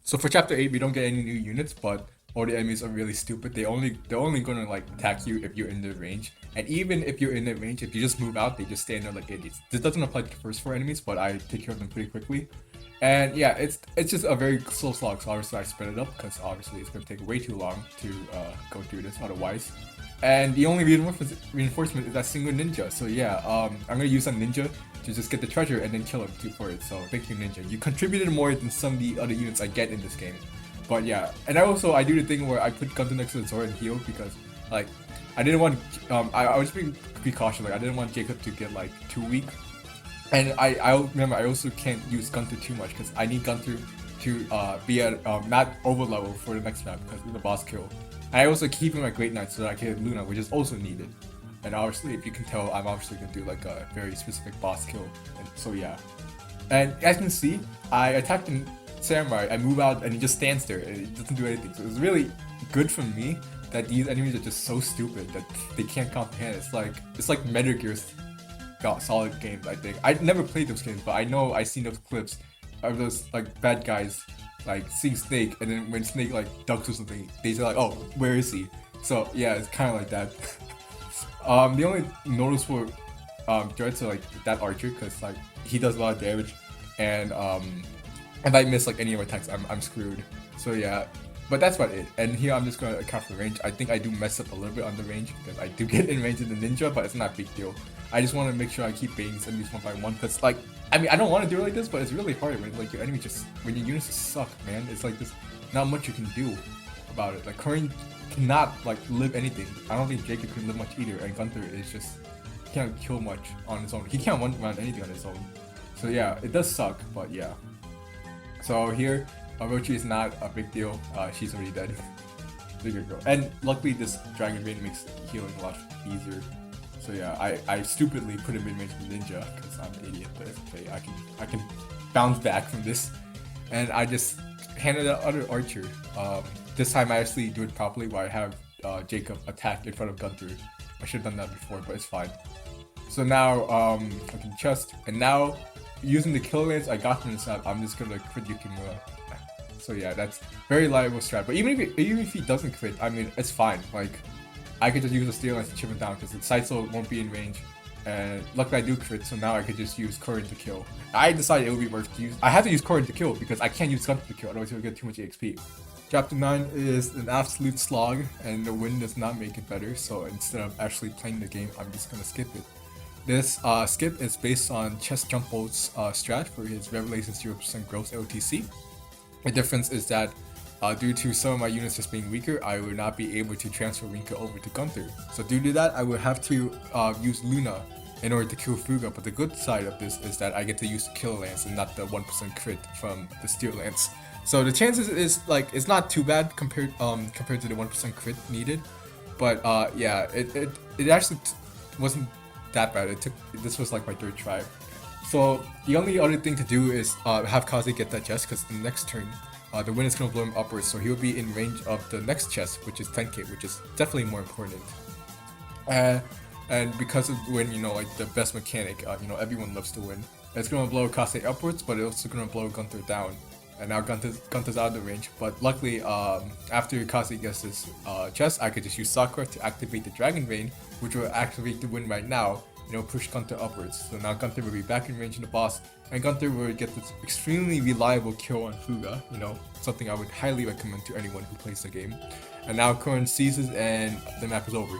So for chapter 8, we don't get any new units, but all the enemies are really stupid. They're only gonna like attack you if you're in their range. And even if you're in their range, if you just move out, they just stand there like idiots. This doesn't apply to the first 4 enemies, but I take care of them pretty quickly. And yeah, it's just a very slow slog. So obviously I sped it up because obviously it's gonna take way too long to go through this otherwise. And the only reinforcement is that single ninja. So yeah, I'm gonna use a ninja to just get the treasure and then kill him for it. So thank you, ninja. You contributed more than some of the other units I get in this game. But yeah, and I do the thing where I put Gunter next to the sword and heal because like I didn't want I was being precautioned. Like I didn't want Jacob to get like too weak. And I remember I also can't use Gunter too much because I need Gunter to be at not over level for the next map because of the boss kill. I also keep him at Great Knight so that I can hit Luna, which is also needed. And obviously, if you can tell, I'm obviously gonna do like a very specific boss kill. And so yeah. And as you can see, I attacked the samurai, I move out, and he just stands there. And it doesn't do anything. So it's really good for me that these enemies are just so stupid that they can't comprehend. It's like Metal Gear's Solid games. I think I never played those games, but I know I've seen those clips of those like bad guys like seeing Snake, and then when Snake like ducks or something, they say like, "Oh, where is he?" So yeah, it's kind of like that. The only noticeable threats are like that archer, because like he does a lot of damage, and if I miss like any of my attacks, I'm screwed. So yeah, but that's about it. And here I'm just gonna account for range. I think I do mess up a little bit on the range because I do get in range in the ninja, but it's not a big deal. I just want to make sure I keep baiting these enemies one by one, because like I mean I don't want to do it like this, but it's really hard when like your enemy when your units just suck, man. It's like there's not much you can do about it. Like Corin cannot like live anything. I don't think Jacob can live much either, and Gunter is just he can't kill much on his own. He can't one round anything on his own. So yeah, it does suck, but yeah. So here, Orochi is not a big deal. She's already dead. Bigger girl. And luckily this dragonvein makes healing a lot easier. So yeah, I stupidly put him in range with ninja because I'm an idiot, but it's okay. I can bounce back from this. And I just handed the other archer. This time I actually do it properly where I have Jacob attack in front of Gunter. I should have done that before, but it's fine. So now I can chest, and now using the kill lance I got from this map, I'm just gonna crit Yukimura. So yeah, that's very liable strat. But even if he doesn't crit, I mean it's fine. Like I could just use a steel lance to chip him down because the side soul won't be in range. And luckily I do crit, so now I could just use Corin to kill. I decided it would be worth to use. I have to use Corin to kill because I can't use Gunter to kill, otherwise he'll get too much EXP. Chapter 9 is an absolute slog, and the win does not make it better. So instead of actually playing the game, I'm just gonna skip it. This skip is based on Chest Jump Bolt's strat for his Revelation 0% growth LTC. The difference is that due to some of my units just being weaker, I would not be able to transfer Rinka over to Gunter. So due to that, I would have to use Luna in order to kill Fuga. But the good side of this is that I get to use the Kill Lance and not the 1% crit from the Steel Lance. So the chances is like it's not too bad compared to the 1% crit needed. But yeah, it actually wasn't that bad. This was like my third try. So the only other thing to do is have Kaze get that chest, because the next turn the wind is going to blow him upwards, so he'll be in range of the next chest, which is 10k, which is definitely more important. And because of win, you know, like the best mechanic, you know, everyone loves to win. It's going to blow Kaze upwards, but it's also going to blow Gunter down. And now Gunter's out of the range, but luckily after Kaze gets this chest, I could just use Sakura to activate the dragonvein, which will activate the wind right now, you know, push Gunter upwards. So now Gunter will be back in range in the boss, and Gunter will get this extremely reliable kill on Fuga, you know, something I would highly recommend to anyone who plays the game. And now Corin ceases and the map is over.